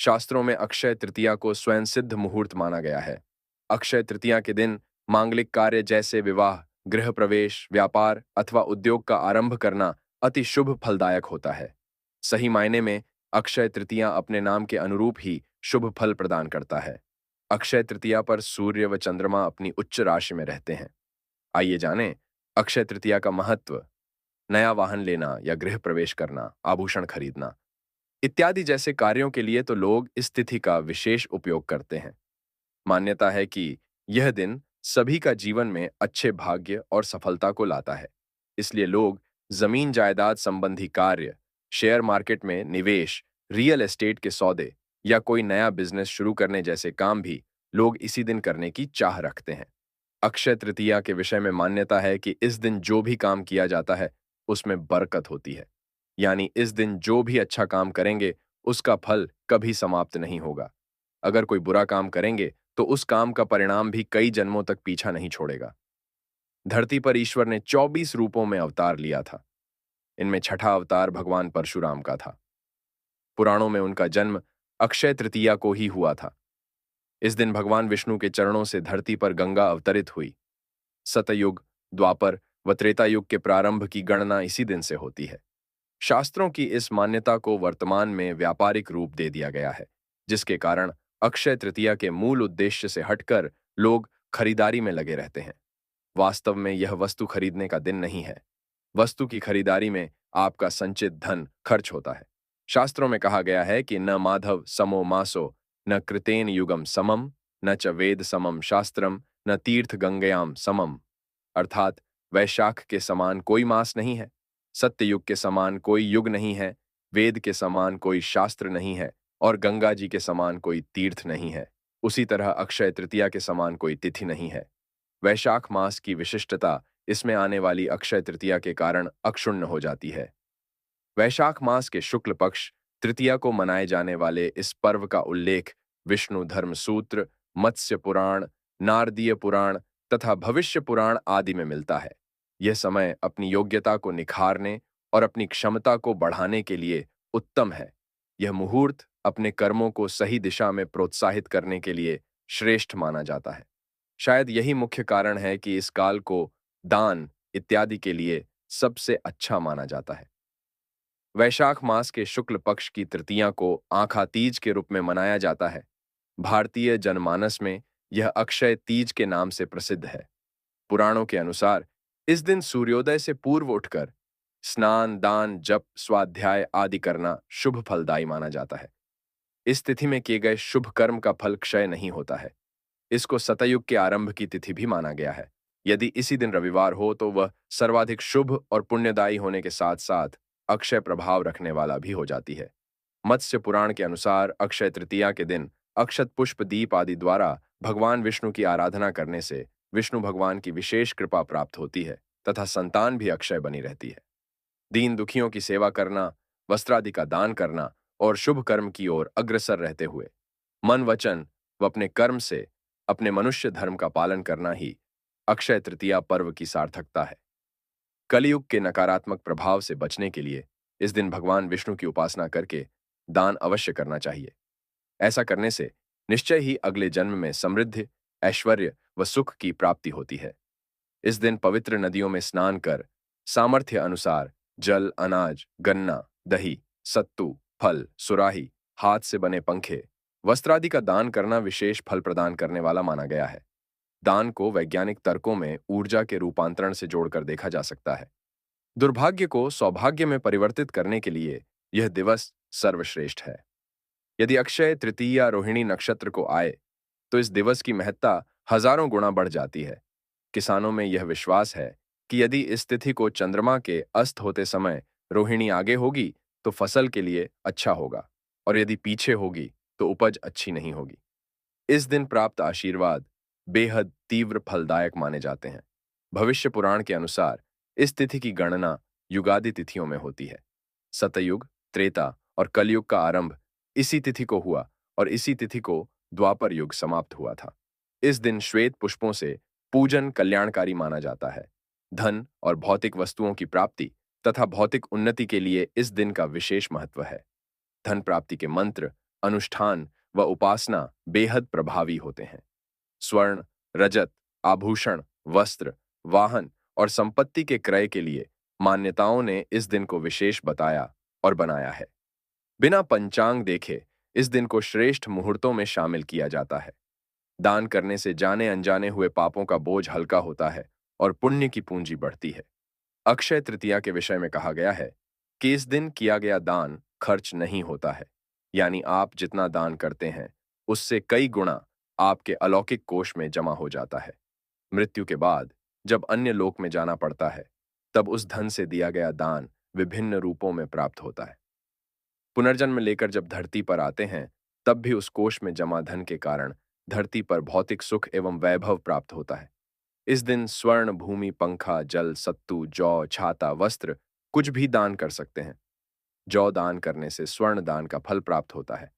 शास्त्रों में अक्षय तृतीया को स्वयं सिद्ध मुहूर्त माना गया है। अक्षय तृतीया के दिन मांगलिक कार्य जैसे विवाह, गृह प्रवेश, व्यापार अथवा उद्योग का आरंभ करना अति शुभ फलदायक होता है। सही मायने में अक्षय तृतीया अपने नाम के अनुरूप ही शुभ फल प्रदान करता है। अक्षय तृतीया पर सूर्य व चंद्रमा अपनी उच्च राशि में रहते हैं। आइए जानें अक्षय तृतीया का महत्व। नया वाहन लेना या गृह प्रवेश करना, आभूषण खरीदना इत्यादि जैसे कार्यों के लिए तो लोग इस तिथि का विशेष उपयोग करते हैं। मान्यता है कि यह दिन सभी का जीवन में अच्छे भाग्य और सफलता को लाता है। इसलिए लोग जमीन जायदाद संबंधी कार्य, शेयर मार्केट में निवेश, रियल एस्टेट के सौदे या कोई नया बिजनेस शुरू करने जैसे काम भी लोग इसी दिन करने की चाह रखते हैं। अक्षय तृतीया के विषय में मान्यता है कि इस दिन जो भी काम किया जाता है उसमें बरकत होती है। यानी इस दिन जो भी अच्छा काम करेंगे उसका फल कभी समाप्त नहीं होगा। अगर कोई बुरा काम करेंगे तो उस काम का परिणाम भी कई जन्मों तक पीछा नहीं छोड़ेगा। धरती पर ईश्वर ने 24 रूपों में अवतार लिया था। इनमें छठा अवतार भगवान परशुराम का था। पुराणों में उनका जन्म अक्षय तृतीया को ही हुआ था। इस दिन भगवान विष्णु के चरणों से धरती पर गंगा अवतरित हुई। सतयुग, द्वापर व त्रेता युग के प्रारंभ की गणना इसी दिन से होती है। शास्त्रों की इस मान्यता को वर्तमान में व्यापारिक रूप दे दिया गया है, जिसके कारण अक्षय तृतीया के मूल उद्देश्य से हटकर लोग खरीदारी में लगे रहते हैं। वास्तव में यह वस्तु खरीदने का दिन नहीं है। वस्तु की खरीदारी में आपका संचित धन खर्च होता है। शास्त्रों में कहा गया है कि न माधव समो मासो, न कृतेन युगम समम, न च वेद समम शास्त्रम, न तीर्थ गंगयाम समम। अर्थात वैशाख के समान कोई मास नहीं है, सत्य युग के समान कोई युग नहीं है, वेद के समान कोई शास्त्र नहीं है और गंगा जी के समान कोई तीर्थ नहीं है। उसी तरह अक्षय तृतीया के समान कोई तिथि नहीं है। वैशाख मास की विशिष्टता इसमें आने वाली अक्षय तृतीया के कारण अक्षुण्ण हो जाती है। वैशाख मास के शुक्ल पक्ष तृतीया को मनाए जाने वाले इस पर्व का उल्लेख विष्णु धर्म सूत्र, मत्स्य पुराण, नारदीय पुराण तथा भविष्य पुराण आदि में मिलता है। यह समय अपनी योग्यता को निखारने और अपनी क्षमता को बढ़ाने के लिए उत्तम है। यह मुहूर्त अपने कर्मों को सही दिशा में प्रोत्साहित करने के लिए श्रेष्ठ माना जाता है। शायद यही मुख्य कारण है कि इस काल को दान इत्यादि के लिए सबसे अच्छा माना जाता है। वैशाख मास के शुक्ल पक्ष की तृतीया को आँखा तीज के रूप में मनाया जाता है। भारतीय जनमानस में यह अक्षय तीज के नाम से प्रसिद्ध है। पुराणों के अनुसार इस दिन सूर्योदय से पूर्व उठकर स्नान, दान, जप, स्वाध्याय आदि करना शुभ फलदायी माना जाता है। इस तिथि में किए गए शुभ कर्म का फल क्षय नहीं होता है। इसको सतयुग के आरंभ की तिथि भी माना गया है। यदि इसी दिन रविवार हो तो वह सर्वाधिक शुभ और पुण्यदायी होने के साथ साथ अक्षय प्रभाव रखने वाला भी हो जाती है। मत्स्य पुराण के अनुसार अक्षय तृतीया के दिन अक्षत पुष्प दीप आदि द्वारा भगवान विष्णु की आराधना करने से विष्णु भगवान की विशेष कृपा प्राप्त होती है तथा संतान भी अक्षय बनी रहती है। दीन दुखियों की सेवा करना, वस्त्रादि का दान करना और शुभ कर्म की ओर अग्रसर रहते हुए मन, वचन व अपने कर्म से अपने मनुष्य धर्म का पालन करना ही अक्षय तृतीया पर्व की सार्थकता है। कलयुग के नकारात्मक प्रभाव से बचने के लिए इस दिन भगवान विष्णु की उपासना करके दान अवश्य करना चाहिए। ऐसा करने से निश्चय ही अगले जन्म में समृद्धि, ऐश्वर्य व सुख की प्राप्ति होती है। इस दिन पवित्र नदियों में स्नान कर सामर्थ्य अनुसार जल, अनाज, गन्ना, दही, सत्तू, फल, सुराही, हाथ से बने पंखे, वस्त्रादि का दान करना विशेष फल प्रदान करने वाला माना गया है। दान को वैज्ञानिक तर्कों में ऊर्जा के रूपांतरण से जोड़कर देखा जा सकता है। दुर्भाग्य को सौभाग्य में परिवर्तित करने के लिए यह दिवस सर्वश्रेष्ठ है। यदि अक्षय तृतीया रोहिणी नक्षत्र को आए तो इस दिवस की महत्ता हजारों गुना बढ़ जाती है। किसानों में यह विश्वास है कि यदि इस तिथि को चंद्रमा के अस्त होते समय रोहिणी आगे होगी तो फसल के लिए अच्छा होगा और यदि पीछे होगी तो उपज अच्छी नहीं होगी। इस दिन प्राप्त आशीर्वाद बेहद तीव्र फलदायक माने जाते हैं। भविष्य पुराण के अनुसार इस तिथि की गणना युगादि तिथियों में होती है। सतयुग, त्रेता और कलयुग का आरंभ इसी तिथि को हुआ और इसी तिथि को द्वापर युग समाप्त हुआ था। इस दिन श्वेत पुष्पों से पूजन कल्याणकारी माना जाता है। धन और भौतिक वस्तुओं की प्राप्ति तथा भौतिक उन्नति के लिए इस दिन का विशेष महत्व है। धन प्राप्ति के मंत्र अनुष्ठान व उपासना बेहद प्रभावी होते हैं। स्वर्ण, रजत, आभूषण, वस्त्र, वाहन और संपत्ति के क्रय के लिए मान्यताओं ने इस दिन को विशेष बताया और बनाया है। बिना पंचांग देखे इस दिन को श्रेष्ठ मुहूर्तों में शामिल किया जाता है। दान करने से जाने अनजाने हुए पापों का बोझ हल्का होता है और पुण्य की पूंजी बढ़ती है। अक्षय तृतीया के विषय में कहा गया है कि इस दिन किया गया दान खर्च नहीं होता है, यानी आप जितना दान करते हैं उससे कई गुना आपके अलौकिक कोष में जमा हो जाता है। मृत्यु के बाद जब अन्य लोक में जाना पड़ता है, तब उस धन से दिया गया दान विभिन्न रूपों में प्राप्त होता है। पुनर्जन्म लेकर जब धरती पर आते हैं, तब भी उस कोष में जमा धन के कारण धरती पर भौतिक सुख एवं वैभव प्राप्त होता है। इस दिन स्वर्ण, भूमि, पंखा, जल, सत्तू, जौ, छाता, वस्त्र कुछ भी दान कर सकते हैं। जौ दान करने से स्वर्ण दान का फल प्राप्त होता है।